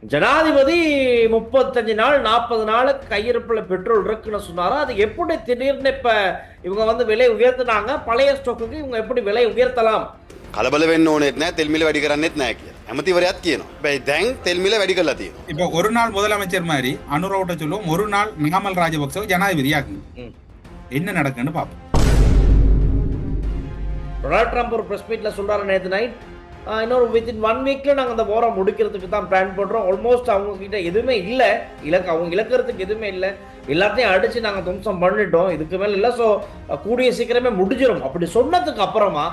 ஜனாதிபதி 35 நாள் 40 நாளுக்கு கையிருப்புல பெட்ரோல் இருக்குன்னு சொன்னாரா, அது எப்படி திடீர்னு இப்ப இவங்க வந்து விலை உயர்த்தினாங்க, பழைய ஸ்டாக்குக்கு இவங்க எப்படி விலை உயர்த்தலாம்? කලබල වෙන්න ඕනෙත් නැහැ, තෙල් මිල වැඩි කරන්නෙත් නැහැ කියලා. ඇමතිවරයාත් කියනවා. හැබැයි දැන් තෙල් මිල වැඩි කරලා තියෙනවා. இப்போ ஒரு நாள் முதலமைச்சர் மாதிரி அனுரவுட்ட சொல்லுவோம், ஒரு நாள் நாமல் ராஜபக்சவை ஜனாதிபதி ஆக்குங்க. என்ன நடக்குன்னு பார்ப்போம். டொனால்ட் ட்ரம்ப் ஒரு பிரஸ் மீட்ல சொல்றாரு நேற்று நைட், இன்னொரு வித்தின் 1 வீக்ல நாங்கள் அந்த போரை முடிக்கிறதுக்கு தான் பிளான் பண்றோம். ஆல்மோஸ்ட் அவங்க கிட்ட எதுவுமே இல்லை, அவங்க இழக்கிறதுக்கு எதுவுமே இல்லை, எல்லாத்தையும் அடிச்சு நாங்கள் தும்சம் பண்ணிட்டோம், இதுக்கு மேல இல்லை, ஸோ கூடிய சீக்கிரமே முடிஞ்சிடும். அப்படி சொன்னதுக்கு அப்புறமா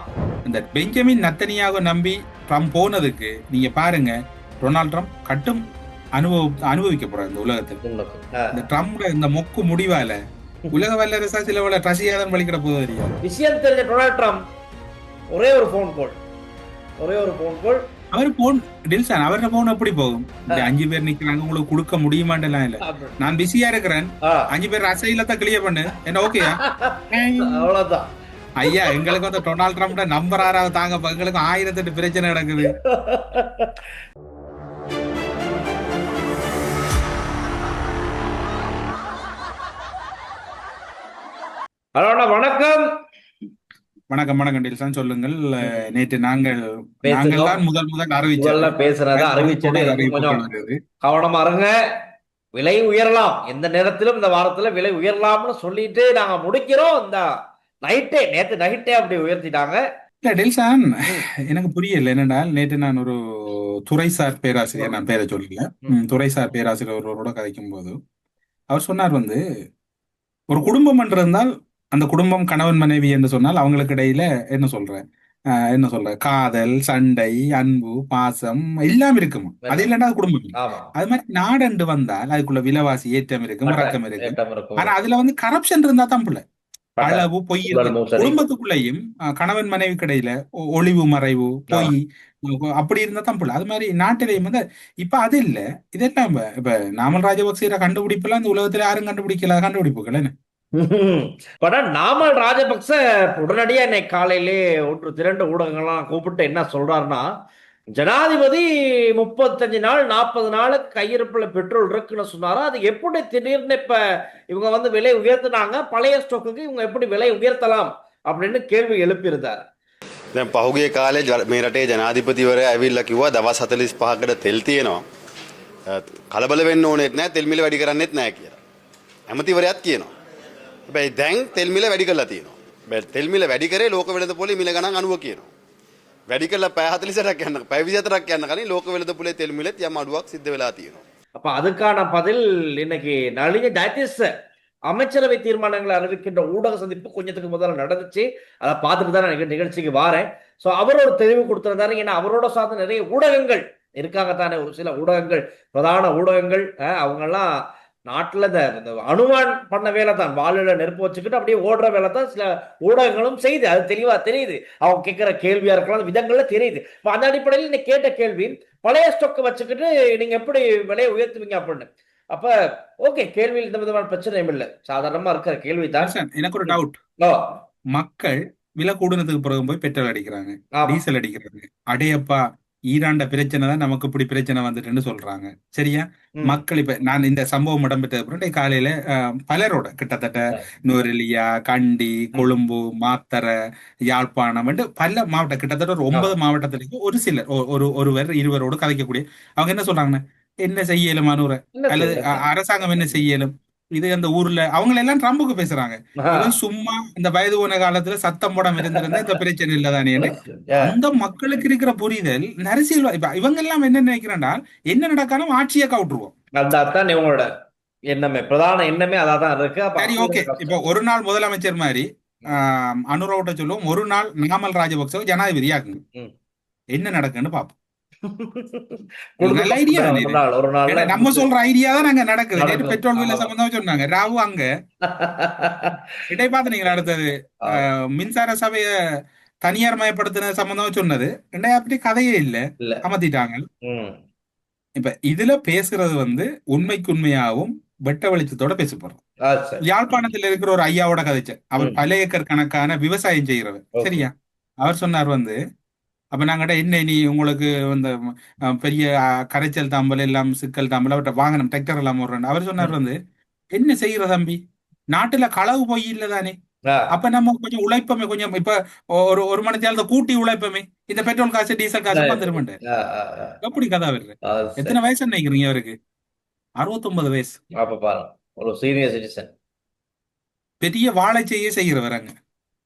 இந்த பெஞ்சமின் நத்தனியாக நம்பி ட்ரம்ப் போனதுக்கு நீங்க பாருங்க, டொனால்ட் ட்ரம்ப் கட்டும் அனுபவிக்க போறாரு இந்த உலகத்துக்கு. இந்த ட்ரம்ப் இந்த மொக்கு முடிவால உலக வல்லரசா சில ரசிகாதான் வலிக்கிற போது விஷயம் தெரிஞ்ச டொனால்ட் ட்ரம்ப் ஒரே ஒரு ஃபோன் கால் அவர் போன் டில்சான் அவரோட போன் எப்படி போகும்? இந்த 5 பேர் நிக்கிறாங்க, உங்களுக்கு கொடுக்க முடியுமாண்டெல்லாம் இல்ல, நான் பிஸியா இருக்கிறேன், 5 பேர் அசைலத்தை கிளியர் பண்ணு, என்ன ஓகேயா? அவ்வளவுதான் ஐயா, எங்களுக்கு வந்து டொனால்ட் ட்ரம்ப் நம்பர் 6 தாங்க, எங்களுக்கு 1008 பிரச்சனை நடக்குது. ஹலோ, வணக்கம். வணக்கம் வணக்கம் டில்சான், சொல்லுங்கள். நேற்று நாங்கள் தான் முதல் அறிவிச்சது. கவனமா இருங்க, விலை உயரலாம், எந்த நேரத்திலும் இந்த வாரத்துல விலை உயரலாம்னு சொல்லிட்டு நாங்க முடிக்கிறோம். இந்த நேற்று நைட்டே அப்படி உயர்த்திட்டாங்க. இல்ல டில்சான், எனக்கு புரியல என்னென்னால், நேற்று நான் ஒரு துறைசார் பேராசிரியர், நான் பேரை சொல்லல, துறைசார் பேராசிரியர் ஒருவரோட கதைக்கும் போது அவர் சொன்னார் வந்து, ஒரு குடும்பம் என்று இருந்தால் அந்த குடும்பம் கணவன் மனைவி என்று சொன்னால் அவங்களுக்கு இடையில என்ன சொல்ற காதல், சண்டை, அன்பு, பாசம் எல்லாம் இருக்குமா, அது இல்லைன்னா அது குடும்பம். அது மாதிரி நாடண்டு வந்தால் அதுக்குள்ள விலைவாசி ஏற்றம் இருக்கு, இறக்கம் இருக்கு. ஆனா அதுல வந்து கரப்ஷன் இருந்தா தான் பிள்ளை அளவு பொய் குடும்பத்துக்குள்ளேயும் கணவன் மனைவி கடையில ஒளிவு மறைவு பொய் அப்படி இருந்தா தான் பிள்ளை. அது மாதிரி நாட்டிலையும் வந்து இப்ப அது இல்ல. இதெல்லாம் இப்ப நாமல் ராஜபக்சேர கண்டுபிடிப்புலாம் இந்த உலகத்துல யாரும் கண்டுபிடிப்புகள் என்ன. நாமல் ராஜபக்ச உடனடியா இன்னைக்கு காலையிலே ஒன்று 2 ஊடகங்கள்லாம் கூப்பிட்டு என்ன சொல்றாருன்னா, ஜனாதிபதி 35 நாள் 40 நாளுக்கு கையிருப்புல பெட்ரோல் இருக்குன்னு சொன்னாரா, அது எப்படி திடீர்னு இப்ப இவங்க வந்து விலை உயர்த்தினாங்க, பழைய ஸ்டாக்குக்கு இவங்க எப்படி விலை உயர்த்தலாம் அப்படின்னு கேள்வி எழுப்பியிருந்தார். දැන් පහුගිය කාලේ මේ රටේ ජනාධිපතිවරයා ඇවිල්ලා කිව්වා දවස් 45කට තෙල් තියෙනවා. කලබල වෙන්න ඕනෙත් නැහැ, තෙල් මිල වැඩි කරන්නෙත් නැහැ කියලා. ඇමතිවරයාත් කියනවා. හැබැයි දැන් තෙල් මිල වැඩි කරලා තියෙනවා. හැබැයි තෙල් මිල වැඩි කරේ ලෝක වෙළඳපොලේ මිල ගණන් 90 කියනවා. වැඩි කරලා පැය 48ක් යන පැය 24ක් යන කලින් ලෝක වෙළඳපොලේ තෙල් මිලෙත් යම් අඩුවක් සිද්ධ වෙලා තියෙනවා. அப்ப அதுக்கான பதில் இன்னைக்கு நளின ஜெயதீஸ் அமைச்சரவை தீர்மானங்களை அறிவிக்கின்ற ஊடக சந்திப்பு கொஞ்சத்துக்கு முதல்ல நடந்துச்சு. அதை பார்த்துட்டு தான் நான் நிகழ்ச்சிக்கு வாரேன். ஸோ அவர் ஒரு தெளிவு கொடுத்திருந்தாரு. ஏன்னா அவரோட சார்ந்த நிறைய ஊடகங்கள் இருக்காங்கத்தானே, ஒரு சில ஊடகங்கள், பிரதான ஊடகங்கள், அவங்கெல்லாம் நாட்டுல இந்த அனுமான் பண்ண வேலை தான், வாழில நெருப்பு வச்சுக்கிட்டு அப்படியே ஓடுற வேலை தான் சில ஊடகங்களும் செய்து. அது தெளிவா தெரியுது, அவங்க கேட்கிற கேள்வியா இருக்கலாம், விதங்கள்ல தெரியுது. அந்த அடிப்படையில் நீ கேட்ட கேள்வி, பழைய ஸ்டாக் வச்சுக்கிட்டு நீங்க எப்படி விலையை உயர்த்துவீங்க அப்படின்னு. அப்ப ஓகே, கேள்வியில் எந்த விதமான பிரச்சனையும் இல்லை, சாதாரணமா இருக்கிற கேள்விதான். எனக்கு ஒரு டவுட், மக்கள் விலை கூடுனதுக்கு பிறகு போய் பெட்ரோல் அடிக்கிறாங்க, டீசல் அடிக்கிறாங்க, அடையப்பா ஈராண்ட பிரச்சனை தான் நமக்கு இப்படி பிரச்சனை வந்துட்டுன்னு சொல்றாங்க, சரியா? மக்கள் இப்ப நான் இந்த சம்பவம் இடம்பெற்றது அப்புறம் காலையில பலரோட கிட்டத்தட்ட நுவரெலியா, கண்டி, கொழும்பு, மாத்தறை, யாழ்ப்பாணம் பல மாவட்டம், கிட்டத்தட்ட ஒரு 9 மாவட்டத்திலேயும் ஒரு சிலர் ஒருவர் இருவரோடு கதைக்கக்கூடிய அவங்க என்ன சொல்றாங்கன்னா, என்ன செய்யலும் அனுர அல்லது அரசாங்கம் என்ன செய்யலும், இது அந்த ஊர்ல அவங்க எல்லாம் ட்ரம்புக்கு பேசுறாங்க. சும்மா இந்த வயது போன காலத்துல சத்தம் போடாம இருந்திருந்தா இந்த பிரச்சனை இல்லதானே. அந்த மக்களுக்கு இருக்கிற புரிதல் அரசியல். இப்ப இவங்க எல்லாம் என்ன நினைக்கிறாண்டா, என்ன நடக்காலும் ஆட்சியை கவுட்டுருவோம். அதான் இவங்களோட எண்ணமே, பிரதான எண்ணமே அதான் இருக்கு. சரி, ஓகே. இப்ப ஒரு நாள் முதலமைச்சர் மாதிரி அனுரவுட்ட சொல்லுவோம், ஒரு நாள் நாமல் ராஜபக்சவை ஜனாதிபதி ஆக்குங்க, என்ன நடக்குன்னு பாப்போம். நம்ம சொல்ற ஐடியா தான் நாங்க நடக்குது. பெட்ரோல் விலை சம்பந்தமா சொன்னாங்க ராவு அங்க இடை பாத்தீங்களா. அடுத்தது மின்சார சபைய தனியார் மயப்படுத்தின சம்பந்தமா சொன்னது அப்படி கதையே இல்ல, அமர்த்திட்டாங்க. இப்ப இதுல பேசுறது வந்து உண்மைக்கு உண்மையாகவும் வெட்ட வெளிச்சத்தோட பேச போறோம். யாழ்ப்பாணத்துல இருக்கிற ஒரு ஐயாவோட கதைச்ச, அவர் பல ஏக்கர் கணக்கான விவசாயம் செய்யறவர், சரியா? அவர் சொன்னார் வந்து, அப்ப நாங்கட என்ன நீ உங்களுக்கு இந்த பெரிய கரைச்சல் தாம்பல் எல்லாம் சிக்கல் தாம்பல் அவர்கிட்ட வாங்கணும் டிராக்டர் எல்லாம் போடுறேன். அவர் சொன்னார் ம். வந்து என்ன செய்யற தம்பி, நாட்டுல களவு போய் இல்லதானே, ஆ, அப்ப நம்ம கொஞ்சம் உழைப்பமே, கொஞ்சம் இப்ப ஒரு ஒரு மணி நேரத்தை கூட்டி உழைப்பமே, இந்த பெட்ரோல் காசு டீசல் காசு சரி. வந்துருமாட்டார். ஆ, ஆ, ஆ. எப்படி கதை வருது? அது சரி. எத்தனை வயசு நினைக்கிறீங்க அவருக்கு? 69 வயசு. அப்ப பாருங்க, ஒரு சீனியர் சிட்டிசன். பெரிய வாழைச்செய்ய செய்கிறவராங்க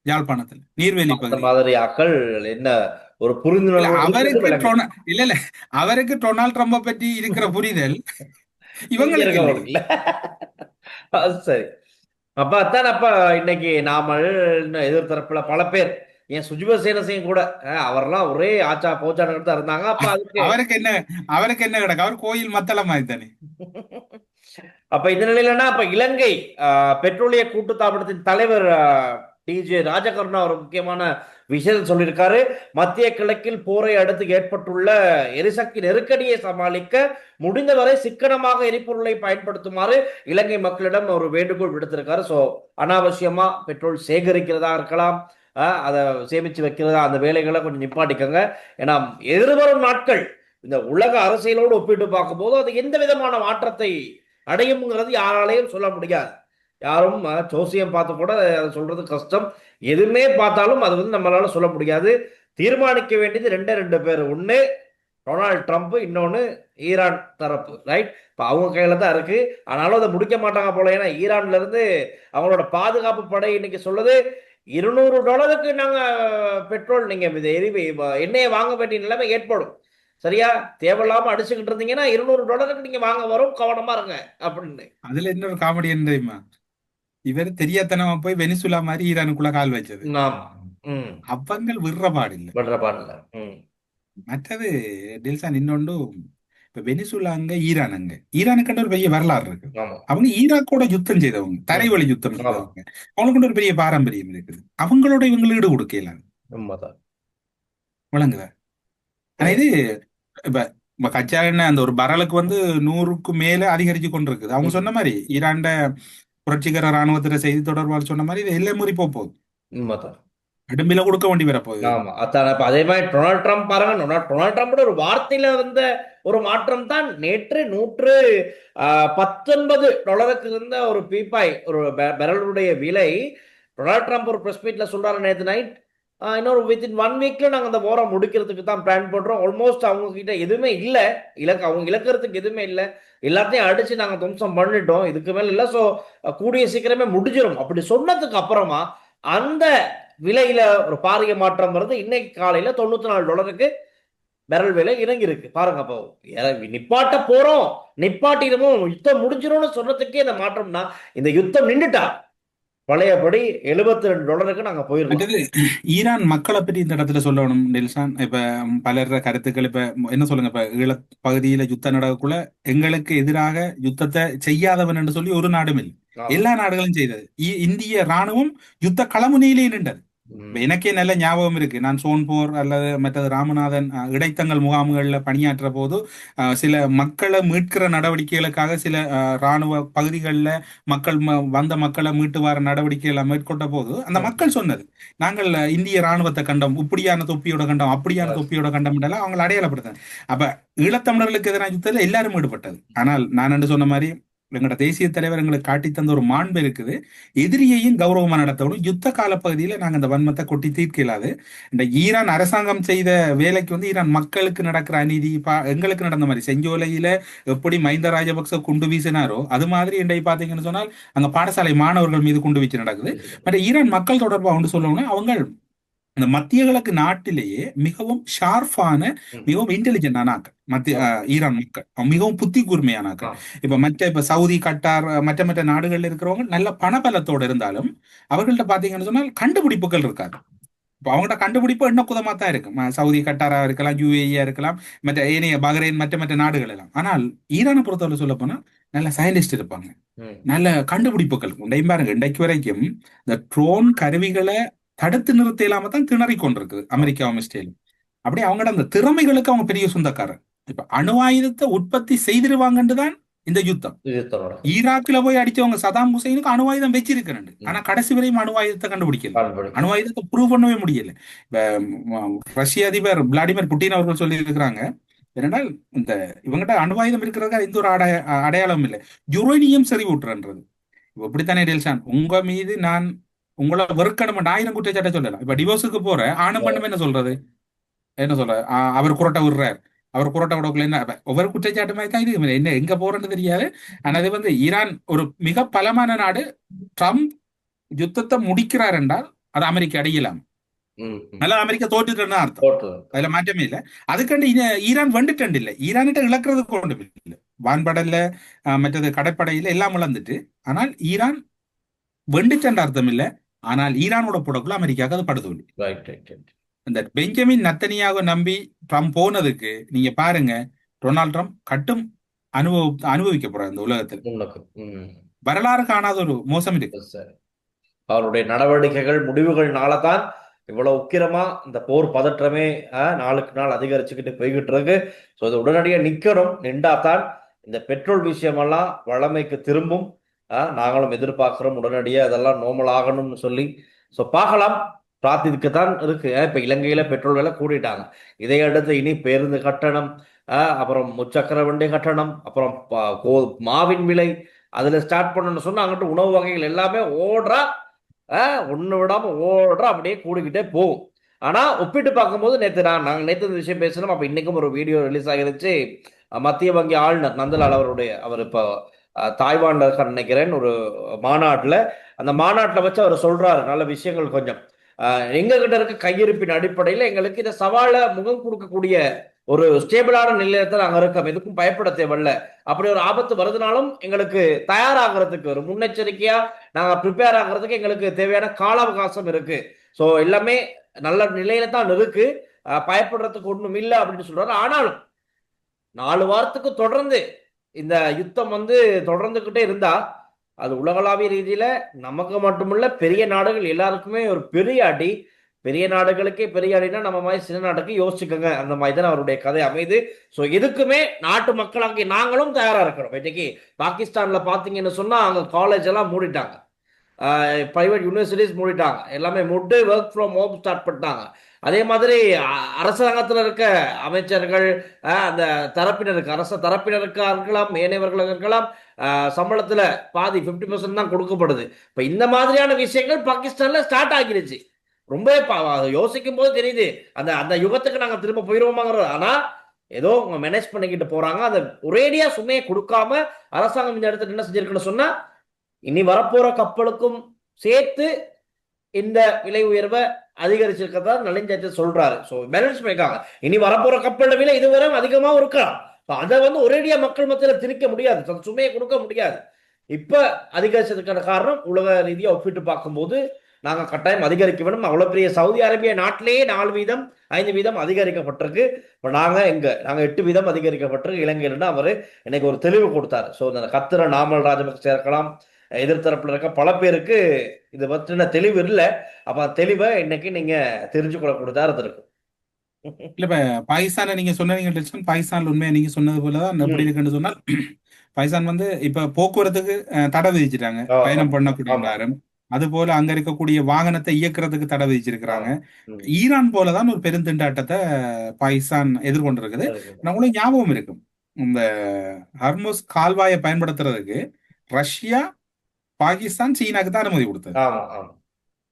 யாழ்ப்பாணத்துல நீர்வேலி அந்த பகுதியில். மாதிரி ஆக்கள் என்ன ஒரு இல்ல புரிந்துணர்வு இருக்கிறது அவருக்கு விளங்குது. இல்ல இல்ல, அவருக்கு டொனால்ட் ட்ரம்ப பற்றி இருக்கிற புரிதல் இங்க இவங்களுக்கு இல்லை. இருக்கவங்களுக்கு இல்ல. அது சரி. அப்ப அதான் அப்ப இன்னைக்கு நாமல் எதிர்த்தரப்புல பல பேர், ஏன் சுஜிப சேனசிங் கூட அவர்லாம் ஒரே ஆச்சா போச்சான்னு தான் இருந்தாங்க. அப்ப அதுக்கு அவருக்கு என்ன, அவருக்கு என்ன கிடக்கு, அவர் கோயில் மத்தளம் மாதிரி தானே. அப்ப இந்த நிலையிலன்னா அப்ப இலங்கை பெட்ரோலிய கூட்டுத்தாபனத்தின் தலைவர் டிஜே ராஜகருணா ஒரு முக்கியமான விஷயம் சொல்லியிருக்காரு. மத்திய கிழக்கில் போரை அடுத்து ஏற்பட்டுள்ள எரிசக்தி நெருக்கடியை சமாளிக்க முடிந்தவரை சிக்கனமாக எரிபொருளை பயன்படுத்துமாறு இலங்கை மக்களிடம் ஒரு வேண்டுகோள் விடுத்திருக்காரு. ஸோ அனாவசியமா பெட்ரோல் சேகரிக்கிறதா இருக்கலாம், அதை சேமிச்சு வைக்கிறதா, அந்த வேலைகளை கொஞ்சம் நிப்பாட்டிக்கங்க. ஏன்னா எதிர்வரும் நாட்கள் இந்த உலக அரசியலோடு ஒப்பிட்டு பார்க்கும்போது அது எந்த விதமான மாற்றத்தை அடையும்ங்கிறது யாராலையும் சொல்ல முடியாது. யாரும் ஜோசியம் பார்த்து கூட அதை சொல்றது கஷ்டம். எதுவுமே பார்த்தாலும் அது வந்து நம்மளால சொல்ல முடியாது. தீர்மானிக்க வேண்டியது ரெண்டே ரெண்டு பேர். ஒன்று டொனால்ட் ட்ரம்ப், இன்னொன்று ஈரான் தரப்பு. ரைட், இப்போ அவங்க கையில தான் இருக்கு. ஆனாலும் அதை முடிக்க மாட்டாங்க போல. ஏன்னா ஈரான்ல இருந்து அவங்களோட பாதுகாப்பு படை இன்னைக்கு சொல்லுது $200 நாங்க பெட்ரோல், நீங்க எண்ணெயை வாங்க வேண்டிய நிலைமை ஏற்படும். சரியா, தேவையில்லாம அடிச்சுக்கிட்டு இருந்தீங்கன்னா $200 நீங்க வாங்க வரும், கவனமா இருங்க அப்படின்னு. அதுல இன்னொரு காமெடி என்ன தெரியுமா, இவர் தெரியாதனமா போய் வெனிசுலா மாதிரி ஈரானுக்குள்ள கால் வச்சது. ஆமா. ம். அவங்க விடுற பாடில்ல. படுற பாடல. ம். மற்றது டெல்சான் இன்னொன்று, இப்ப வெனிசுலா அங்க ஈரான் அங்க, ஈரானுக்கு ஒரு பெரிய வரலாறு இருக்கு. ஆமா. அவங்க ஈராக்கோட யுத்தம் செய்தவங்க, ம். தரைவழி யுத்தம் ஆமா. செய்தவங்க. அவங்களுக்கு ஒரு பெரிய பாரம்பரியம் இருக்குது. அவங்களோட இவங்க ஈடு கொடுக்கல. உண்மைதான். விளங்குதா? ஆனா இது இப்ப இப்ப கச்சா எண்ணெய் அந்த ஒரு பரலுக்கு வந்து 100க்கு மேல அதிகரிச்சு கொண்டிருக்குது. அவங்க ம். சொன்ன மாதிரி ஈரான்ட புரட்சிகர ராணுவத்திற செய்தி தொடர்பாளர் சொன்ன மாதிரி இது எல்லை முறி போகுது, உண்மைதான். அடும்பில கொடுக்க வேண்டி வரப்போகுது. ஆமா, அதான். இப்ப அதே மாதிரி டொனால்ட் ட்ரம்ப் பாருங்க, டொனால்ட் ட்ரம்ப் ஒரு வார்த்தையில வந்த ஒரு மாற்றம் தான் நேற்று $119 இருந்த ஒரு பீப்பாய், ஒரு பெரலுடைய விலை. டொனால்ட் ட்ரம்ப் ஒரு பிரஸ் மீட்ல சொல்றாரு நேற்று நைட், இன்னொரு வித்தின் 1 வீக்ல நாங்க அந்த வாரம் முடிக்கிறதுக்கு தான் பிளான் பண்றோம். ஆல்மோஸ்ட் அவங்க கிட்ட எதுவுமே இல்ல, அவங்க இழக்கிறதுக்கு எதுவுமே இல்ல, எல்லாத்தையும் அடிச்சு நாங்க துவம்சம் பண்ணிட்டோம், இதுக்கு மேல இல்ல. சோ கூடிய சீக்கிரமே முடிஞ்சிடும் அப்படி சொன்னதுக்கு அப்புறமா அந்த விலையில ஒரு பாரிய மாற்றம் வருது. இன்னைக்கு காலையில $94 பெரல் விலை இறங்கி இருக்கு பாருங்க. அப்போ நிப்பாட்ட போறோம், நிப்பாட்டிடுவோம், யுத்தம் முடிஞ்சிரும்னு சொன்னதுக்கே இந்த மாற்றம்னா, இந்த யுத்தம் நின்றுட்டா பழையபடி $72 நாங்க போயிடலாம். மற்றது ஈரான் மக்களை பற்றி இந்த இடத்துல சொல்லணும் டெல்சான். இப்ப பலர கருத்துக்கள் இப்ப என்ன சொல்லுங்க, இப்ப ஈழ பகுதியில யுத்தம் நடக்கக்குள்ள எங்களுக்கு எதிராக யுத்தத்தை செய்யாதவன் என்று சொல்லி ஒரு நாடும் இல்லை, ஆமா. எல்லா நாடுகளும் செய்தது. இந்திய ராணுவம் யுத்த களமுனையிலே நின்றது. ம். எனக்கே நல்ல ஞாபகம் இருக்கு, நான் சோன்போர் அல்லது மற்றது ராமநாதன் இடைத்தங்கல் முகாம்கள்ல பணியாற்ற போது சில மக்களை மீட்கிற நடவடிக்கைகளுக்காக சில ராணுவ பகுதிகளில் வந்த மக்களை மீட்டு வர நடவடிக்கைகளை மேற்கொண்ட போது அந்த மக்கள் சொன்னது, நாங்கள் இந்திய ராணுவத்தை கண்டோம், இப்படியான தொப்பியோட கண்டோம், அப்படியான தொப்பியோட கண்டம் எல்லாம் அவங்களை அடையாளப்படுத்த. அப்ப ஈழத்தமிழர்களுக்கு எதிரான யுத்தத்தில் எல்லாரும் ஈடுபட்டது. ஆனால் நான் என்று சொன்ன மாதிரி எங்களோட தேசிய தலைவர் எங்களுக்கு காட்டி தந்த ஒரு மாண்பு இருக்குது, எதிரியையும் கௌரவமா நடத்தணும். யுத்த கால பகுதியில நாங்க அந்த வன்மத்தை கொட்டி தீர்க்க இயலாது. இந்த ஈரான் அரசாங்கம் செய்த வேலைக்கு வந்து ஈரான் மக்களுக்கு நடக்கிற அநீதி எங்களுக்கு நடந்த மாதிரி, செஞ்சோலையில எப்படி மஹிந்த ராஜபக்ச குண்டு வீசினாரோ அது மாதிரி இன்றை பாத்தீங்கன்னு சொன்னால் அங்க பாடசாலை மாணவர்கள் மீது குண்டு வீச்சு நடக்குது. பட் ஈரான் மக்கள் தொடர்பா ஒன்று சொல்லணும்னா, அவங்க இந்த மத்திய கிழக்கு நாட்டிலேயே மிகவும் ஷார்ப்பான, மிகவும் இன்டெலிஜென்டான ஆக்கள் ஈரான் மக்கள், மிகவும் புத்தி கூர்மையான ஆக்கள். இப்ப சவுதி, கட்டார், மற்ற நாடுகள்ல இருக்கிறவங்க நல்ல பணபலத்தோட இருந்தாலும் அவர்கள்ட்ட பாத்தீங்கன்னு சொன்னால் கண்டுபிடிப்புகள் இருக்காது. இப்போ அவங்கள்ட்ட கண்டுபிடிப்பு என்ன குதமா தான் இருக்கும். சவுதி, கட்டாரா இருக்கலாம், யுஏஇயா இருக்கலாம், மற்ற ஏனைய பஹ்ரைன், மற்ற நாடுகள் எல்லாம். ஆனால் ஈரானை பொறுத்தவரை சொல்ல போனா நல்ல சயின்டிஸ்ட் இருப்பாங்க, நல்ல கண்டுபிடிப்புகள் உண்டையும் பாருங்க. இன்றைக்கு வரைக்கும் இந்த ட்ரோன் கருவிகளை தடுத்து நிறுத்த இல்லாம தான் திணறி கொண்டிருக்கு அமெரிக்காவும் இஸ்ரேலும். அப்படியே அவங்களோட அந்த திறமைகளுக்கு அவங்க பெரிய சொந்தக்காரர். இப்ப அணு ஆயுதத்தை உற்பத்தி செய்திருவாங்கன்னு தான் இந்த யுத்தம். யுத்தத்தோட ஈராக்ல போய் அடிச்சவங்க சதாம் ஹுசைனுக்கு அணு ஆயுதம் வச்சிருக்கிறேன். ஆனா கடைசி வரையும் அணு ஆயுதத்தை கண்டுபிடிக்கல, காண்படிக்கும். அணு ஆயுதத்தை ப்ரூவ் பண்ணவே முடியல. இப்ப ரஷ்ய அதிபர் விளாடிமிர் புட்டின் அவர்கள் சொல்லி இருக்கிறாங்க, ஏனென்றால் இந்த இவங்ககிட்ட அணு ஆயுதம் இருக்கிறதா எந்த ஒரு அடையாளமும் இல்லை, யுரேனியம் செறிவூட்டுறன்றது. இப்ப இப்படித்தானே டெல்சான், உங்க மீது நான் உங்களை வெறுக்கணும் 1000 குற்றச்சாட்டை சொல்லலாம். இப்ப டிவோர்ஸுக்கு போற ஆணும் பண்ணும் என்ன சொல்றது, என்ன சொல்ற, அவர் குரட்டை விடுறார், அவர் குரட்டை விடக்குள்ள என்ன, அப்ப ஒவ்வொரு குற்றச்சாட்டு மாதிரி தான் இது, என்ன எங்க போறேன்னு தெரியாது. ஆனா அது ஈரான் ஒரு மிக பலமான நாடு. ட்ரம்ப் யுத்தத்தை முடிக்கிறார் என்றால் அது அமெரிக்கா அடையலாம், நல்லா அமெரிக்கா தோற்றுட்டுன்னு அர்த்தம், அதுல மாற்றமே இல்லை. அதுக்கண்டு ஈரான் வந்துட்டு இல்லை, ஈரான்கிட்ட இழக்கிறதுக்கு ஒன்றும் இல்லை, வான்படல்ல மற்றது கடற்படையில எல்லாம் இழந்துட்டு. ஆனால் ஈரான் வெண்டுச்சென்ற அர்த்தம் இல்லை, ஆனால் ஈரானோட போடக்குள்ள அமெரிக்காவுக்கு அது படுதோல்வி. இந்த பெஞ்சமின் நத்தனியாக நம்பி ட்ரம்ப் போனதுக்கு நீங்க பாருங்க, டொனால்ட் ட்ரம்ப் கட்டும் அனுபவிக்க போறார் இந்த உலகத்தில். வரலாறு காணாத ஒரு மோசம் இருக்கு. அவருடைய நடவடிக்கைகள் முடிவுகள்னால தான் இவ்வளவு உக்கிரமா இந்த போர் பதற்றமே நாளுக்கு நாள் அதிகரிச்சுக்கிட்டு போய்கிட்டு இருக்கு. ஸோ இது உடனடியாக நிக்கணும், நின்றாதான் இந்த பெட்ரோல் விஷயமெல்லாம் வழமைக்கு திரும்பும். நாங்களும் எதிர்பார்க்கிறோம் உடனடியாக அதெல்லாம் நோமல் ஆகணும்னு சொல்லி. ஸோ பார்க்கலாம், பிரார்த்திக்கு தான் இருக்கு. இப்ப இலங்கையில பெட்ரோல் விலை கூட்டிட்டாங்க, இதை அடுத்து இனி பேருந்து கட்டணம், அப்புறம் முச்சக்கர வண்டி கட்டணம், அப்புறம் மாவின் விலை அதுல ஸ்டார்ட் பண்ணணும்னு சொன்னா அங்கிட்டு உணவு வகைகள் எல்லாமே ஓடுறா, ஒண்ணு விடாம ஓடுறா, அப்படியே கூடிக்கிட்டே போகும். ஆனா ஒப்பிட்டு பார்க்கும்போது நாங்க நேற்று இந்த விஷயம் பேசணும். அப்ப இன்னைக்கும் ஒரு வீடியோ ரிலீஸ் ஆகிருச்சு. மத்திய வங்கி ஆளுநர் நந்தலால் அவர் இப்போ தாய்வான்ல இருக்க நினைக்கிறேன் ஒரு மாநாட்டுல, அந்த மாநாட்டில் வச்சு அவர் சொல்றாரு நல்ல விஷயங்கள் கொஞ்சம். எங்க கிட்ட இருக்க கையிருப்பின் அடிப்படையில் எங்களுக்கு இந்த சவாலை முகம் கொடுக்கக்கூடிய ஒரு ஸ்டேபிளான நிலையத்தை நாங்க இருக்கோம், எதுக்கும் பயப்பட தேவையில்ல. அப்படி ஒரு ஆபத்து வருதுனாலும் எங்களுக்கு தயாராகிறதுக்கு ஒரு முன்னெச்சரிக்கையா நாங்க ப்ரிப்பேர் ஆகிறதுக்கு எங்களுக்கு தேவையான கால அவகாசம் இருக்கு. ஸோ எல்லாமே நல்ல நிலையில தான் இருக்கு, பயப்படுறதுக்கு ஒண்ணும் இல்லை அப்படின்னு சொல்றாரு. ஆனாலும் 4 வாரத்துக்கு தொடர்ந்து இந்த யுத்தம் தொடர்ந்துகிட்டே இருந்தா அது உலகளாவிய ரீதியில நமக்கு மட்டுமல்ல பெரிய நாடுகள் எல்லாருக்குமே ஒரு பெரிய அடி. பெரிய நாடுகளுக்கே பெரிய அடினா நம்ம மாதிரி சின்ன நாட்டுக்கு யோசிச்சுக்கோங்க, அந்த மாதிரி தான் அவருடைய கதை அமைது. ஸோ எதுக்குமே நாட்டு மக்களாக நாங்களும் தயாரா இருக்கிறோம். இன்னைக்கு பாகிஸ்தான்ல பாத்தீங்கன்னு சொன்னா அங்க காலேஜ் எல்லாம் மூடிட்டாங்க, பிரைவேட் யூனிவர்சிட்டிஸ் மூடிட்டாங்க, எல்லாமே மூட்டு ஒர்க் ஃப்ரம் ஹோம் ஸ்டார்ட் பண்ணிட்டாங்க. அதே மாதிரி அரசாங்கத்தில் இருக்க அமைச்சர்கள் அந்த தரப்பினருக்கு, அரச தரப்பினருக்கு இருக்கலாம், ஏனையவர்களுக்கு இருக்கலாம், சம்பளத்துல பாதி 50% தான் கொடுக்கப்படுது. இப்ப இந்த மாதிரியான விஷயங்கள் பாகிஸ்தான்ல ஸ்டார்ட் ஆகிடுச்சு. ரொம்ப யோசிக்கும் போது தெரியுது அந்த அந்த யுகத்துக்கு நாங்க திரும்ப போயிருவோமாங்கிறது. ஆனா ஏதோ அவங்க மேனேஜ் பண்ணிக்கிட்டு போறாங்க. அந்த ஒரேடியா சுமையை கொடுக்காம அரசாங்கம் இந்த இடத்துல என்ன செஞ்சிருக்குன்னு சொன்னா, இனி வரப்போற கப்பலுக்கும் சேர்த்து இந்த விலை உயர்வை அதிகரிச்சிருக்கதா நலின் சொல்றாரு. ஸோ பேலன்ஸ் பண்ணிருக்காங்க. இனி வரப்போற கப்பல் விலை இதுவரை அதிகமாக இருக்கலாம், அதை ஒரேடியா மக்கள் மத்தியில் திணிக்க முடியாது, சுமையை கொடுக்க முடியாது. இப்ப அதிகரிச்சதுக்கான காரணம் உலக ரீதியா ஒப்பிட்டு பார்க்கும்போது நாங்க கட்டாயம் அதிகரிக்க வேணும். அவ்வளவு பெரிய சவுதி அரேபியா நாட்டிலேயே 4 வீதம் 5 வீதம் அதிகரிக்கப்பட்டிருக்கு. இப்ப நாங்க 8 வீதம் அதிகரிக்கப்பட்டிருக்கு இலங்கையில. அவரு எனக்கு ஒரு தெளிவு கொடுத்தாரு. ஸோ இந்த கத்திர நாமல் ராஜபக்சே இருக்கலாம், எதிர்த்தரப்புல இருக்க பல பேருக்கு இது பற்றின தெளிவு இல்லை. அப்ப தெளிவை இன்னைக்கு நீங்க தெரிஞ்சு கொள்ளக்கூடியதா இருந்திருக்கும். இல்ல இப்ப பாகிஸ்தான்ல நீங்க சொன்னீங்க, பாகிஸ்தான்ல உண்மையா நீங்க சொன்னது போலதான் எப்படி இருக்குன்னு சொன்னால், பாகிஸ்தான் இப்ப போக்குவரத்துக்கு தடை விதிச்சிட்டாங்க, பயணம் பண்ணக்கூடாது. அது போல அங்க இருக்கக்கூடிய வாகனத்தை இயக்குறதுக்கு தடை விதிச்சிருக்கிறாங்க. ஈரான் போலதான் ஒரு பெருந்திண்டாட்டத்தை பாகிஸ்தான் எதிர்கொண்டிருக்குது. நம்மளும் ஞாபகம் இருக்கும், இந்த ஹர்முஸ் கால்வாயை பயன்படுத்துறதுக்கு ரஷ்யா, பாகிஸ்தான், சீனாக்கு தான் அனுமதி கொடுத்தது.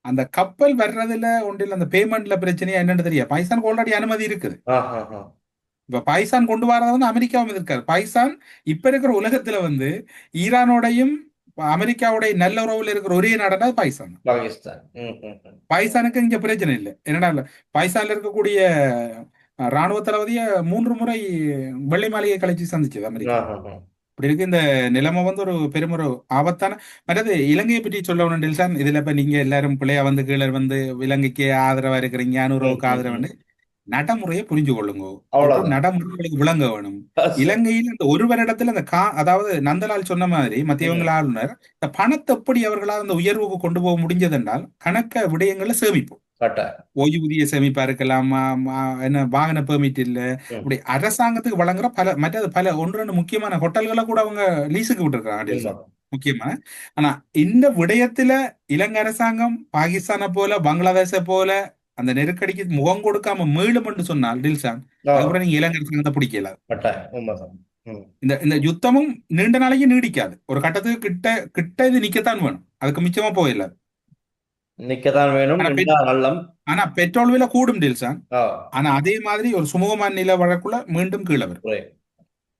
அந்த கப்பல் வர்றதுல ஒன்றில் அந்த பேமெண்ட்ல பிரச்சனையா என்னன்னு தெரியாது, பாகிஸ்தானுக்கு ஆல்ரெடி அனுமதி இருக்குது. இப்ப பாகிஸ்தான் கொண்டு வரது அமெரிக்காவும் இருக்காரு. பாகிஸ்தான் இப்ப இருக்கிற உலகத்துல ஈரானோடையும் அமெரிக்காவுடைய நல்ல உறவுல இருக்கிற ஒரே நாடுனா பாகிஸ்தான். பாகிஸ்தானுக்கு இங்க பிரச்சனை இல்லை. என்னடா பாகிஸ்தான்ல இருக்கக்கூடிய ராணுவ தளபதிய 3 முறை வெள்ளை மாளிகை கலைச்சு சந்திச்சது அமெரிக்கா. இப்படி இருக்கு இந்த நிலைமை ஒரு பெரும் ஒரு ஆபத்தான. மற்றது இலங்கையை பற்றி சொல்ல ஒன்று டில்சான், இதுல இப்ப நீங்க எல்லாரும் பிள்ளையா கீழே இலங்கைக்கு ஆதரவா இருக்கிறீங்க, அனுரவுக்கு ஆதரவுன்னு நடைமுறையை புரிஞ்சு கொள்ளுங்க, நடைமுறைகளுக்கு விளங்க வேணும். இலங்கையில் இந்த 1 வருடத்துல அந்த அதாவது நந்தலால் சொன்ன மாதிரி மத்தியவங்கள ஆளுநர் இந்த பணத்தை எப்படி அவர்களால் அந்த உயர்வுக்கு கொண்டு போக முடிஞ்சது என்றால் கணக்க விடயங்களை சேமிப்போம். கட்டாயம். ஓய்வூதிய சேமிப்பா இருக்கலாம், என்ன வாகன பெர்மிட் இல்ல, ம். இப்படி அரசாங்கத்துக்கு வழங்குற பல ஒன்று ரெண்டு முக்கியமான ஹோட்டல்களை கூட அவங்க லீஸுக்கு விட்டுருக்காங்க டீல்ஸ் உண்மைதான். முக்கியமா. ஆனா இந்த விடயத்துல இலங்கை அரசாங்கம் பாகிஸ்தானை போல பங்களாதேஷை போல அந்த நெருக்கடிக்கு முகம் கொடுக்காம மீளும் என்று சொன்னால் டில்சான், ஆ, அதுக்கப்புறம் நீங்க இலங்கை அரசாங்கத்தை பிடிக்கல. கட்டாயம். உண்மைதான். ம். இந்த யுத்தமும் நீண்ட நாளைக்கு நீடிக்காது. ஒரு கட்டத்துக்கு கிட்ட கிட்ட இது நிக்கத்தான் வேணும், அதுக்கு மிச்சமா போயிடல. நிக்கத்தான் வேணும், ஆனா நின்றா நல்லம். ஆனா பெட்ரோல் விலை கூடும் டீல்சான். ஆ, ஆனா அதே மாதிரி ஒரு சுமூகமான நில வழக்குள்ள மீண்டும் கீழே வரும். புரியுது.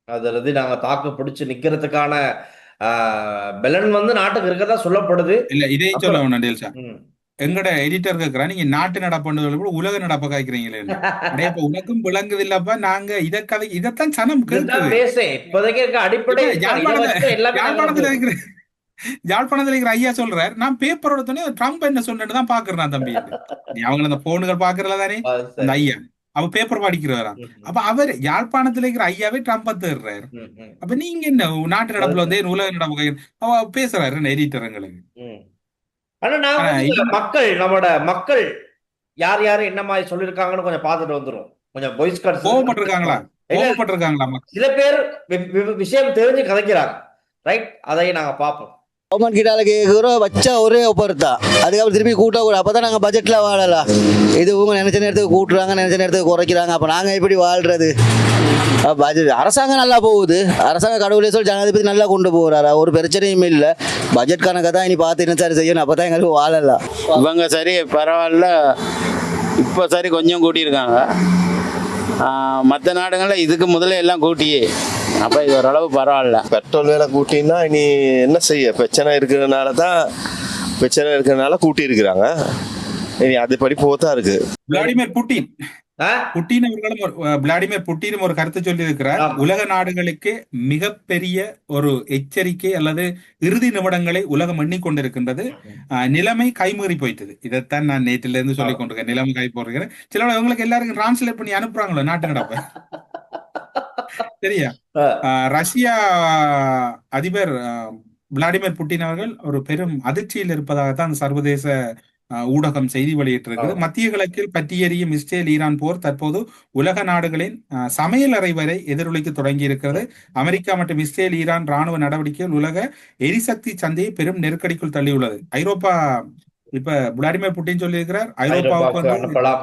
அதுல நாங்க தாக்கு பிடிச்சு நிக்கிறதுக்கான பெலன் வந்து நாட்டுக்கு இருக்கதா சொல்லப்படுது. இல்ல இதையும் சொல்ல அப்புறம் வேணாம் டீல்சான். ம். எங்கட எடிட்டர் கேக்குறா, நீங்க நாட்டு நடப்புன்னு கூட உலக நடப்ப காய்க்கிறீங்களேன்னு. அடைய இப்ப உனக்கும் விளங்குது இல்லப்பா. நாங்க இதைத்தான் சனம் இதுதான் கேட்குது. பேசேன். இப்போதைக்கு இருக்க அடிப்படை இப்ப இதுதான். இதை வச்சு எல்லாமே நாங்க யாழ்ப்பாணத்துல பேசுறோம். இருக்கிற யாழ்ப்பாணத்துல இருக்கிற ஐயா சொல்றார், நான் பேப்பரோட துணை ட்ரம்ப் என்ன சொன்னேன்னு தான் பாக்குறேன் தம்பி. நீ அவங்க அந்த போனுகள் பாக்குறல தானே அது அந்த சரி. ஐயா, அவ பேப்பர் படிக்கிறவராம். ம், ம், அப்ப அவர் யாழ்ப்பாணத்துல இருக்கிற ஐயாவே ட்ரம்ப தேடுறாரு. ம், ம். அப்ப நீங்க என்ன நாட்டு அது நடப்புல சரி. வந்து உலக நடப்பு அவ பேசுறாரு எடிட்டருங்களுக்கு. ம். ஆனா நான் ஆனா வந்து நம்மளோட மக்கள் யார் யாரு என்ன மாதிரி சொல்லியிருக்காங்கன்னு கொஞ்சம் பார்த்துட்டு வந்துரும். கொஞ்சம் பாய்ஸ் கார்ட்ஸ் கோவப்பட்டிருக்காங்களா? இல்ல, கோவப்பட்டிருக்காங்களா? சில பேர் விஷயம் தெரிஞ்சு கதைக்கிறாங்க. ரைட், அதையும் நாங்க பார்ப்போம். கவர்மெண்ட் கிட்ட கேட்குறோம் வச்சா ஒரே ஒப்பர் தான், அதுக்கப்புறம் திருப்பி கூட்டக்கூடாது. அப்போ தான் நாங்கள் பட்ஜெட்டில் வாழலாம். இது இவங்க நினச்ச நேரத்துக்கு கூட்டுறாங்க, நினச்ச நேரத்துக்கு குறைக்கிறாங்க. அப்போ நாங்கள் எப்படி வாழ்றது? பட்ஜெட் அரசாங்கம் நல்லா போகுது, அரசாங்க கடவுளே சொல்லி ஜனாதிபதி நல்லா கொண்டு போகிறாரா, ஒரு பிரச்சனையும் இல்லை. பட்ஜெட் கணக்கை தான் இனி பார்த்து என்ன சார் செய்யணும், அப்போ தான் எங்களுக்கு வாழலாம். இவங்க சரி பரவாயில்ல, இப்போ சரி கொஞ்சம் கூட்டியிருக்காங்க. மற்ற நாடுகளில் இதுக்கு முதல்ல எல்லாம் கூட்டியே, அப்போ இது ஓரளவு பரவாயில்ல. பெட்ரோல் விலை கூட்டினா இனி என்ன செய்ய, பிரச்சனை இருக்கிறதுனால கூட்டி இருக்கிறாங்க. இனி அதுபடி போத்தா இருக்கு. விளாடிமிர் புட்டின் ஆ? புட்டின் அவர்களும் விளாடிமிர் புட்டினும் ஒரு கருத்து சொல்லி இருக்கிறார். ஆமா. உலக நாடுகளுக்கு மிகப்பெரிய ஒரு எச்சரிக்கை அல்லது இறுதி நிமிடங்களை உலகம் எண்ணிக்கொண்டிருக்கின்றது. நிலைமை கைமீறி போயிட்டது. இதைத்தான் நான் நேற்றில இருந்து சொல்லிக் கொண்டிருக்கேன். நிலைமை கை போடுறேன். சில இவங்களுக்கு எல்லாருக்கும் டிரான்ஸ்லேட் பண்ணி அனுப்புறாங்களோ நாட்டு நடப்ப. சரியா? ஆ, ரஷ்யா அதிபர் விளாடிமிர் புட்டின் அவர்கள் ஒரு பெரும் அதிர்ச்சியில் இருப்பதாகத்தான் சர்வதேச ஊடகம் செய்தி வெளியிட்டிருக்குது. மத்திய கிழக்கில் பற்றியெறியும் இஸ்ரேல் ஈரான் போர் தற்போது உலக நாடுகளின் சமையல் அறை வரை எதிரொலிக்க தொடங்கி இருக்கிறது. அமெரிக்கா மற்றும் இஸ்ரேல் ஈரான் ராணுவ நடவடிக்கைகள் உலக எரிசக்தி சந்தையை பெரும் நெருக்கடிக்குள் தள்ளியுள்ளது. ஐரோப்பா இப்ப விளாடிமிர் புட்டின் சொல்லி இருக்கிறார், ஐரோப்பாவுக்கு வந்து அனுப்பலாம்.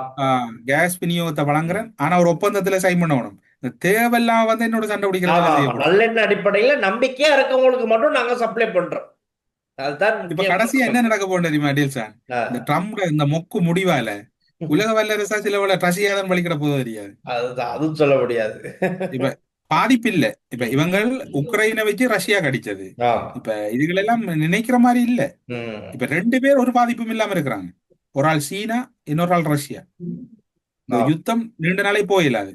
கேஸ் விநியோகத்தை வழங்குறேன், ஆனா ஒரு ஒப்பந்தத்துல சைன் பண்ணணும். இந்த தேவையெல்லாம் வந்து என்னோட சண்டை பிடிக்கிறதா செய்யப்படும். நல்லெண்ண அடிப்படையில நம்பிக்கையா இருக்கவங்களுக்கு மட்டும் நாங்க சப்ளை பண்றோம். அதுதான் இப்ப முக்கியம். கடைசியா என்ன நடக்க போகுது தெரியுமா டீல்சான்? ஆ, இந்த ட்ரம்ப் இந்த மொக்கு முடிவால உலக வல்லரசா சில ரஷ்யா தான் வழிகிட போதும் தெரியாது. அதுதான், அதுவும் சொல்ல முடியாது. இப்ப பாதிப்பு இல்ல. இப்ப இவங்கள் உக்ரைனை வச்சு ரஷ்யா கடிச்சது. ஆ, இப்ப இதுகளெல்லாம் நினைக்கிற மாதிரி இல்ல. ம். இப்ப ரெண்டு பேர் ஒரு பாதிப்பும் இல்லாம இருக்கிறாங்க. ஒரு ஆள் சீனா, இன்னொரு ஆள் ரஷ்யா. இந்த ஆ. யுத்தம் நீண்ட நாளே போயிடாது.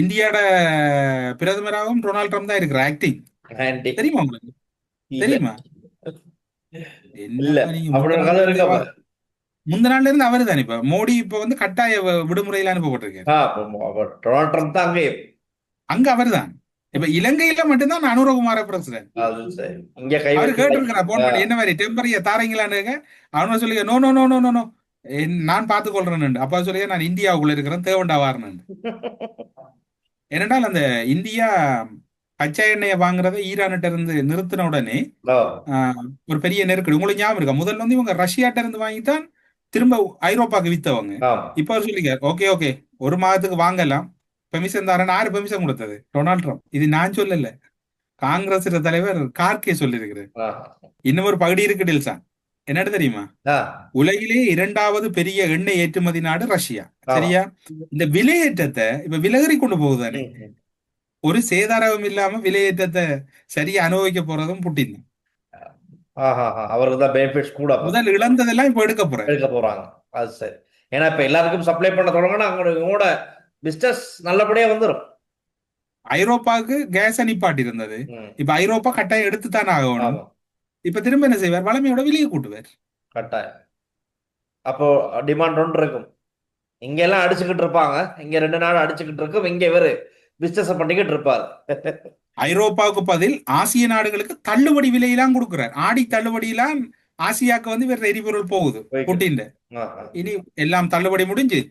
இந்தியாவோட பிரதமராகவும் டொனால்ட் ட்ரம்ப் தான் இருக்கிற ஆக்டிங். ஆன்டி. தெரியுமா உங்களுக்கு? இல்ல. தெரியுமா? இல்ல, என்னப்பா நீங்க அப்படி ஒரு கதை இருக்கா பாரு. முந்த நாள்ல இருந்து அவரு தான். இப்ப மோடி இப்ப வந்து கட்டாய விடுமுறையில அனுப்பப்பட்டிருக்காரு. அப்ப டொனால்ட் ட்ரம்ப் தான் அங்கே. அங்க அவர் தான். இப்ப இலங்கையில மட்டும்தான் அனுரகுமார பிரசிடன்ட். அது சரி. இங்க கை அவரு வச்சு கேட்டிருக்கிறா போன் பண்ணி, என்ன மாதிரி டெம்பரரியா தாரீங்களான்னு. அவனு சொல்லி no no no no no no நான் பாத்துக்கொள்றேன். அப்பா சொல்லி நான் இந்தியாவுக்குள்ள இருக்கிறேன், தேவண்டா வாரேன். ஏனென்றால் அந்த இந்தியா கச்சா எண்ணெயை வாங்குறதை ஈரான்கிட்ட இருந்து நிறுத்தின உடனே ஆ, ஒரு பெரிய நெருக்கடி. உங்களுக்கு ஞாபகம் இருக்கா? முதல்ல வந்து இவங்க ரஷ்யாட்ட இருந்து வாங்கித்தான் திரும்ப ஐரோப்பாக்கு வித்தவங்க. ஆமா. இப்ப அவர் சொல்லிக்கார், ஓகே ஓகே ஒரு மாதத்துக்கு வாங்கலாம், பெர்மிஷன் தரேன். யாரு பெர்மிஷன் கொடுத்தது? Donald Trump. இது நான் சொல்லல, காங்கிரஸ் தலைவர் கார்கே சொல்லியிருக்கிறார். ஆ, இன்னும் ஒரு பகுதி இருக்கு டில்சான், என்னன்னு தெரியுமா? ஆ, உலகிலே 2வது பெரிய எண்ணெய் ஏற்றுமதி நாடு ரஷ்யா. ஆமா. சரியா? இந்த விலையேற்றத்தை இப்ப விலகரி கொண்டு போகுதானே. ம், ம். ஒரு சேதாரமும் இல்லாம விலையேற்றத்தை சரியா அனுபவிக்க போறதும் புட்டின் தான். அவருக்கு தான் பெனிஃபிட்ஸ் கூட அப்ப முதல் இழந்ததெல்லாம் இப்ப எடுக்க போறேன். எடுக்க போறாங்க. அது சரி. ஏன்னா இப்ப எல்லாருக்கும் சப்ளை பண்ண தொடங்கினா அவங்களோட பிசினஸ் நல்லபடியா வந்துடும். ஐரோப்பாவுக்கு கேஸ் நிப்பாட்டி இருந்தது. ம். இப்ப ஐரோப்பா கட்டாயம் எடுத்துத்தானே ஆகணும். ஆமா, இப்ப திரும்ப என்ன செய்வார்? வளமையோட விலையை கூட்டுவார். கட்டாயம். அப்போ டிமாண்ட் ஒன்று இருக்கும். இங்க எல்லாம் அடிச்சுக்கிட்டு இருப்பாங்க, இங்க 2 நாள் அடிச்சுக்கிட்டு இருக்கும், இங்க இவரு பிசினஸ் பண்ணிக்கிட்டு இருப்பாரு. ஐரோப்பாவுக்கு பதில் ஆசிய நாடுகளுக்கு தள்ளுபடி விலையெல்லாம் கொடுக்கிறார். ஆடி தள்ளுபடியெல்லாம் ஆசியாக்கு வந்து வேற எரிபொருள் போகுது போய்க்குது. புட்டின். ஆ, ஆ. இனி எல்லாம் தள்ளுபடி முடிஞ்சு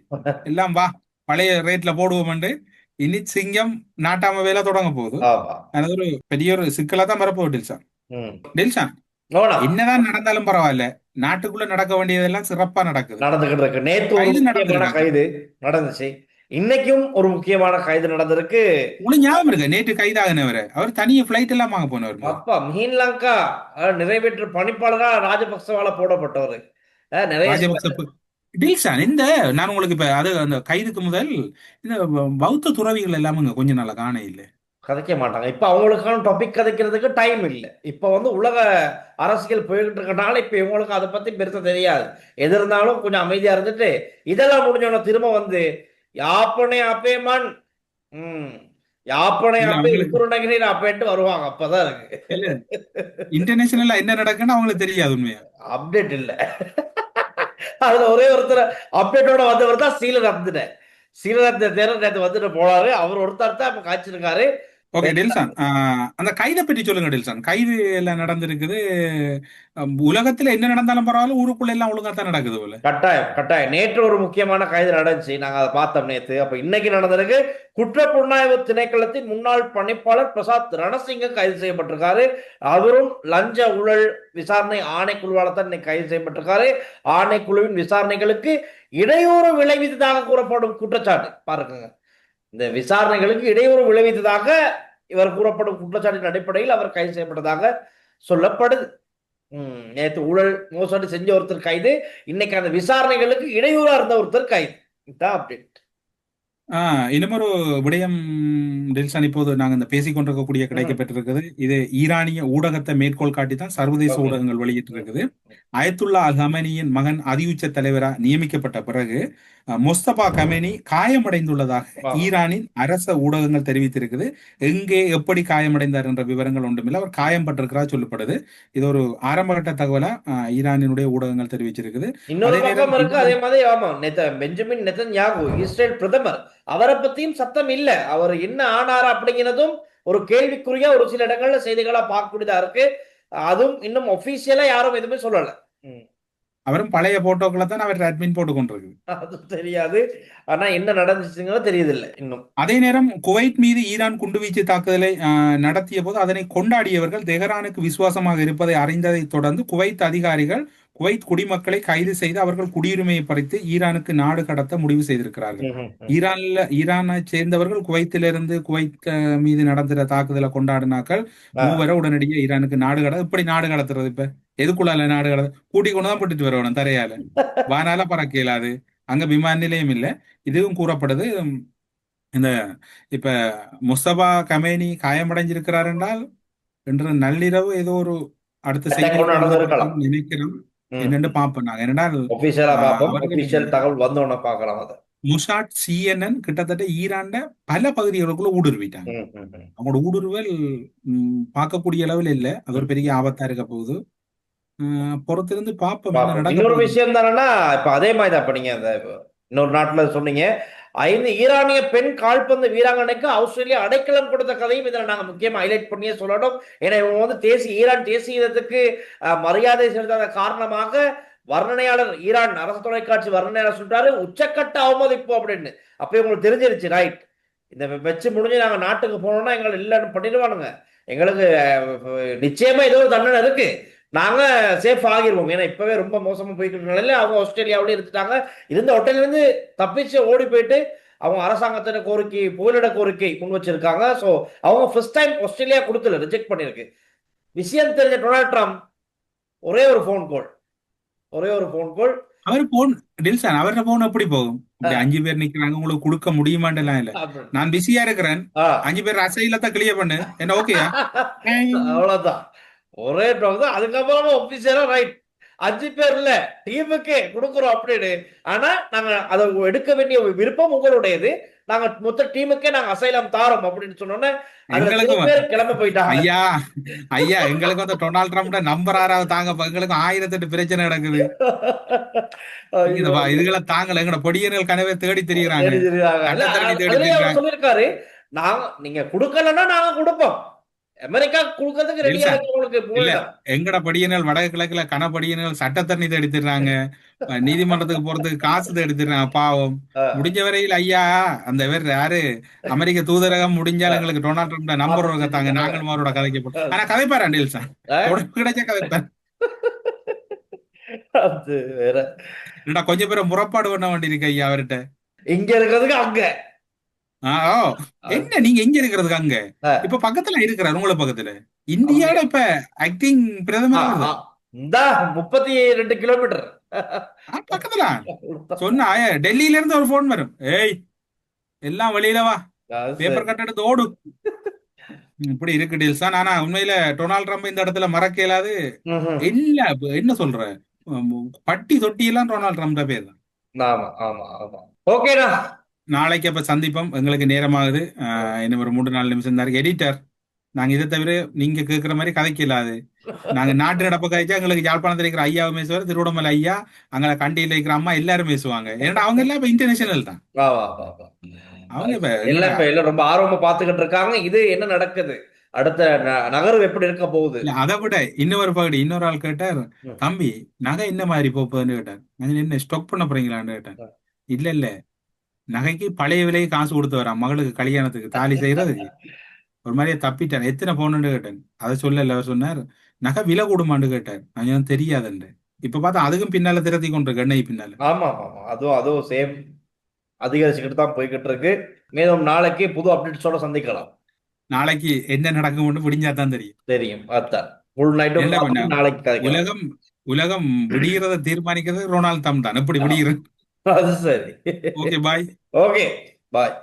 எல்லாம் வா பழைய ரேட்ல போடுவோம்ண்டு இனி சிங்கம் நாட்டாம வேலை தொடங்க போகுது. ஆமா. அது ஒரு பெரிய ஒரு சிக்கலா தான் வரப்போகுது டில்ஷான். ம். டில்ஷான், நோனா என்னதான் நடந்தாலும் பரவாயில்ல, நாட்டுக்குள்ள நடக்க வேண்டியதெல்லாம் சிறப்பா நடக்குது. நடந்துகிட்டு இருக்கு. நேத்து ஒரு கைது முக்கியமான நடந்திருக்காங்க. கைது நடந்துச்சு. இன்னைக்கும் ஒரு முக்கியமான கைது நடந்திருக்கு. உங்களுக்கு ஞாபகம் இருக்கு நேற்று கைதாகினவர்? அவர் தனியா பிளைட் எல்லாம் வாங்க போனவர். அப்பா மீன்லங்கா நிறைவேற்று பணிப்பாளரா ராஜபக்சவால போடப்பட்டவர். நிறைய ராஜபக்ச டில்ஷான், இந்த நான் உங்களுக்கு இப்ப அது அந்த கைதுக்கு முதல் இந்த பௌத்த துறவிகள் எல்லாமே கொஞ்சம் நாளா காண இல்லை. கதைக்க மாட்டாங்க. இப்ப அவங்களுக்கான டாபிக் கதைக்கிறதுக்கு டைம் இல்லை. இப்ப வந்து உலக அரசியல் போய்கிட்டு இருக்கனால இப்ப இவங்களுக்கு அதை பத்தி பெருசா தெரியாது. எது இருந்தாலும் கொஞ்சம் அமைதியா இருந்துட்டு இதெல்லாம் முடிஞ்சோன்னா திரும்ப வந்து யாப்பனே அப்பேமான் யாப்பனே இல்ல, அப்பே அவங்களுக்கு குருநகிரி அப்பேன்ட்டு வருவாங்க. அப்பதான் இருக்கு இல்ல இன்டர்நேஷனலா என்ன நடக்குன்னு அவங்களுக்கு தெரியாது உண்மையா. அப்டேட் இல்ல. அதுல ஒரே ஒருத்தர் அப்டேட்டோட வந்தவர் தான் ஸ்ரீலரத்ன. ஸ்ரீலரத்ன தேர்தல் நேற்று வந்துட்டு போனாரு. அவர் ஒருத்தர் தான் இப்ப காய்ச்சிருக்காரு. ஓகே டில்ஷான், அந்த கைதை பற்றி சொல்லுங்க டில்ஷான். கைது எல்லாம் நடந்திருக்குது. உலகத்துல என்ன நடந்தாலும் பரவாயில்ல, ஊருக்குள்ள எல்லாம் ஒழுங்கா தான் நடக்குது போல. கட்டாயம் கட்டாயம். நேற்று ஒரு முக்கியமான கைது நடந்துச்சு. நாங்க அதை பார்த்தோம் நேத்து. அப்ப இன்னைக்கு நடந்திருக்கு. குற்ற புலனாய்வு திணைக்களத்தின் முன்னாள் பணிப்பாளர் பிரசாத் ரணசிங்க கைது செய்யப்பட்டிருக்காரு. அவரும் லஞ்ச ஊழல் விசாரணை ஆணைக்குழுவால தான் இன்னைக்கு கைது செய்யப்பட்டிருக்காரு. ஆணைக்குழுவின் விசாரணைகளுக்கு இடையூறு விளைவித்ததாக கூறப்படும் குற்றச்சாட்டு பாருங்க. இந்த விசாரணைகளுக்கு இடையூறு விளைவித்ததாக இவர் கூறப்படும் குற்றச்சாட்டின் அடிப்படையில் அவர் கைது செய்யப்பட்டதாக சொல்லப்படுது. நேற்று ஊழல் மோசடி செஞ்ச ஒருத்தர் கைது. இன்னைக்கு அந்த விசாரணைகளுக்கு இடையூறா இருந்த ஒருத்தர் கைது. இதுதான் அப்டேட். இன்னும் ஒரு விடயம் டில்ஷான், இப்போது நாங்க இந்த பேசிக் கொண்டிருக்கக்கூடிய கிடைக்கப்பட்டிருக்குது. இது ஈரானிய ஊடகத்தை மேற்கோள் காட்டி தான் சர்வதேச Okay. ஊடகங்கள் வெளியிட்டு இருக்குது. அயத்துல்லா அல் ஹமேனியின் மகன் அதியுச்ச தலைவரா நியமிக்கப்பட்ட பிறகு முஸ்தபா கமேனி காயமடைந்துள்ளதாக ஈரானின் அரச ஊடகங்கள் தெரிவித்திருக்குது. எங்கே எப்படி காயமடைந்தார் என்ற விவரங்கள் ஒன்றுமில்லை. அவர் காயம்பட்டிருக்கிறா சொல்லப்படுது. இது ஒரு ஆரம்பகட்ட தகவலா ஈரானினுடைய ஊடகங்கள் தெரிவிச்சிருக்குது. இன்னொரு அதே பக்கம் நேரம் இருக்கு. அதே மாதிரி ஆமா பெஞ்சமின் நெதன்யாகு இஸ்ரேல் பிரதமர், அவரை பத்தியும் சத்தம் இல்ல. அவர் என்ன ஆனாரா அப்படிங்கிறதும் ஒரு கேள்விக்குறியா ஒரு சில இடங்கள்ல செய்திகளா பார்க்கக்கூடியதா இருக்கு. அதுவும் இன்னும் ஒபிஷியலா யாரும் எதுவுமே சொல்லல. அவரும் பழைய போட்டோக்களை தான் அவர் அட்மின் போட்டு கொண்டிருக்கு. அது தெரியாது. ஆனா என்ன நடந்துச்சுங்கிறது தெரியுது இல்ல இன்னும். அதே நேரம் குவைத் மீது ஈரான் குண்டுவீச்சு தாக்குதலை நடத்திய போது அதனை கொண்டாடியவர்கள் தெஹரானுக்கு விசுவாசமாக இருப்பதை அறிந்ததை தொடர்ந்து குவைத் அதிகாரிகள் குவைத் குடிமக்களை கைது செய்து அவர்கள் குடியுரிமையை பறித்து ஈரானுக்கு நாடு கடத்த முடிவு செய்திருக்கிறார்கள். ஈரானை சேர்ந்தவர்கள் குவைத்திலிருந்து குவைத் மீது நடந்த தாக்குதலை கொண்டாடினாக்கள் மூவரை உடனடியாக ஈரானுக்கு நாடு இப்படி நாடு கடத்துறது. இப்ப எதுக்குள்ளால நாடு கடத்த கூட்டி கொண்டுதான் போட்டுட்டு வரணும். தரையால வானால பறக்க இயலாது. அங்க விமான நிலையம் இல்லை. இதுவும் கூறப்படுது. இந்த இப்ப முஸ்தபா கமேனி காயமடைஞ்சிருக்கிறார் என்றால் இன்று நள்ளிரவு ஏதோ ஒரு அடுத்த செய்தி நினைக்கிறோம். என்னன்னு பாப்போம் நாங்க. ஏனென்றால் தகவல் வந்தோன்னு பார்க்கலாம். அதை முஷாட் CNN கிட்டத்தட்ட ஈரான்ல பல பகுதிகளுக்குள்ள ஊடுருவிட்டாங்க. அவங்களோட ஊடுருவல் பார்க்கக்கூடிய அளவில் இல்லை. அது ஒரு பெரிய ஆபத்தா இருக்க போகுது. பொறுத்திருந்து பாப்போம். இன்னொரு விஷயம் தானே, இப்ப அதே மாதிரிதான் இப்ப நீங்க அந்த இன்னொரு நாட்டுல சொன்னீங்க 5 ஈரானிய பெண் கால்பந்து வீராங்கனைக்கு ஆஸ்திரேலியா அடைக்கலம் கொடுத்த கதையும் இதில் நாங்க முக்கியமா ஹைலைட் பண்ணியே சொல்லணும். ஏன்னா இவங்க வந்து ஈரான் தேசியத்துக்கு மரியாதை செலுத்தாத காரணமாக வர்ணனையாளர் ஈரான் அரசு தொலைக்காட்சி வர்ணனையாளர் சொல்றாரு உச்சக்கட்ட அவமதிப்பு அப்படின்னு. அப்ப உங்களுக்கு தெரிஞ்சிருச்சு ரைட், இந்த வச்சு முடிஞ்சு நாங்க நாட்டுக்கு போனோம்னா எங்களை இல்லைன்னு பண்ணிடுவானுங்க. எங்களுக்கு நிச்சயமா ஏதோ ஒரு தண்டனை இருக்கு, நாங்க சேஃப் ஆகிருவோம். ஏன்னா இப்பவே ரொம்ப மோசமா போய்க்கிட்டு நிலையில அவங்க ஆஸ்திரேலியாவிலே இருந்துட்டாங்க. இருந்த ஹோட்டல்ல இருந்து தப்பிச்சு ஓடி போயிட்டு அவங்க அரசாங்கத்தின கோரிக்கை புகலிட கோரிக்கை முன் வச்சிருக்காங்க. ஸோ அவங்க ஃபர்ஸ்ட் டைம் ஆஸ்திரேலியா கொடுத்துல ரிஜெக்ட் பண்ணிருக்கு. விஷயம் தெரிஞ்ச டொனால்ட் ட்ரம்ப் ஒரே ஒரு ஃபோன் கால் அவர் போன் டில்ஷான் அவரோட போன் எப்படி போகும்? 5 பேர் நிக்கிறாங்க, உங்களுக்கு கொடுக்க முடியுமாண்டெல்லாம் இல்ல. நான் பிஸியா இருக்கிறேன், 5 பேர் அசைலத்தான் கிளியர் பண்ணு என்ன, ஓகேயா? அவ்வளவுதான், ஒரே டாக் தான். அதுக்கப்புறமா ஒபிஷியலா ரைட் 5 பேர் இல்ல டீமுக்கே கொடுக்குறோம் அப்படின்னு. ஆனா நாங்க அதை எடுக்க வேண்டிய விருப்பம் உங்களுடையது, நாங்க மொத்த டீமுக்கே நாங்க அசைலம் தாரோம் அப்படின்னு சொன்னோன்னே கிளம்ப போயிட்டாங்க. ஐயா எங்களுக்கு வந்து டொனால்ட் ட்ரம்ப் நம்பர் 6 தாங்க, எங்களுக்கு 1008 பிரச்சனை நடக்குது. இதுகளை தாங்கல எங்கட பொடியர்கள் கனவே தேடி தெரியுறாங்க. சொல்லிருக்காரு, நாங்க நீங்க கொடுக்கலன்னா நாங்க கொடுப்போம், அமெரிக்கா கொடுக்கறதுக்கு ரெடியா இல்ல இருக்கு உங்களுக்கு இல்ல புகலிடம். எங்கட படியினர் வடக்கு கிழக்குல கனப்படியினர் சட்டத்தண்ணி எடுத்துடுறாங்க, நீதிமன்றத்துக்கு போறதுக்கு காசு எடுத்துடுறாங்க பாவம். முடிஞ்ச வரையில் ஐயா அந்த பேர் யாரு அமெரிக்க தூதரகம் முடிஞ்சால் எங்களுக்கு டொனால்ட் ட்ரம்ப் நம்பர் ஒரு கத்தாங்க, நாங்களும் அவரோட கதைக்கு போறோம். ஆனா கதைப்பாரு டீல்ஸான் தொடர்பு கிடைச்சா கதைப்பாரு. அது வேற. என்னடா கொஞ்சம் பேரை முறப்பாடு பண்ண வேண்டியிருக்கு ஐயா அவர்கிட்ட. இங்க இருக்கிறதுக்கு அங்க. ஓ என்ன நீங்க எங்க இருக்கிறதுக்கு அங்க ஆ. இப்ப பக்கத்துல இருக்கிறார் உங்களை பக்கத்துல இந்தியாவோட இப்ப ஆக்டிங் பிரதமர் அவர்தான். இந்த 32 கிலோமீட்டர் பக்கத்துல சொன்னா டெல்லியில இருந்து ஒரு போன் வரும், ஏய் எல்லாம் வெளியில வா, பேப்பர் கட் எடுத்து ஓடு. இப்படி இருக்கு டீல்ஸா. ஆனா உண்மையில டொனால்ட் ட்ரம்ப் இந்த இடத்துல மறக்க இயலாது. இல்ல என்ன சொல்ற, பட்டி தொட்டி எல்லாம் டொனால்ட் ட்ரம்ப் பேர் தான். ஆமா ஆமா ஆமா. ஓகேடா, நாளைக்கு அப்ப சந்திப்போம். எங்களுக்கு நேரமாகுது. இன்னும் ஒரு 3-4 நிமிஷம் தான் இருக்கு. எடிட்டர், நாங்க இதை தவிர நீங்க கேட்கிற மாதிரி கதைக்க இல்லாது. நாங்க நாட்டு நடப்ப கதைச்சா எங்களுக்கு யாழ்ப்பாணத்துல இருக்கிற ஐயாவும் பேசுவார், திருவண்ணாமலை ஐயா, அங்கே கண்டியில இருக்கிற அம்மா எல்லாரும் பேசுவாங்க. ஏன்னா அவங்க எல்லாம் இப்ப இன்டர்நேஷனல் தான். அவங்க இப்ப எல்லாம் ரொம்ப ஆர்வமா பாத்துக்கிட்டு இருக்காங்க. இது என்ன நடக்குது, அடுத்த நகர்வு எப்படி இருக்க போகுது. அதை விட இன்னொரு பகுதி, இன்னொரு ஆள் கேட்டார், தம்பி நகை என்ன மாதிரி போகுதுன்னு கேட்டார். நான் என்ன ஸ்டாக் பண்ண போறீங்களான்னு கேட்டேன். இல்ல இல்ல, நகைக்கு பழைய விலையை காசு கொடுத்து வரான் மகளுக்கு கல்யாணத்துக்கு தாலி செய்யறதுக்கு. ஒரு மாதிரியே தப்பிட்டான். எத்தனை பவுன்னு கேட்டேன். அதை சொல்லல. அவர் சொன்னார், நகை விலை கூடுமான்னு கேட்டார். நான் தெரியாதுன்னு. இப்ப பார்த்தா அதுக்கும் பின்னால திரத்தி கொண்டிருக்கு, எண்ணெய் பின்னால. ஆமா ஆமா, அதுவும் சேம் அதிகரிச்சுக்கிட்டு தான் போய்கிட்டு இருக்கு. மேலும் நாளைக்கு புது அப்டேட்ஸோட சந்திக்கலாம். நாளைக்கு என்ன நடக்கும்னு முடிஞ்சாதான் தெரியும். அதான் ஃபுல் நைட்டும் நாளைக்கு உலகம் விடுகிறத தீர்மானிக்கிறது ரொனால்ட் ட்ரம்ப் தான். எப்படி விடுகிறது. அது சரி. Okay bye. Okay bye.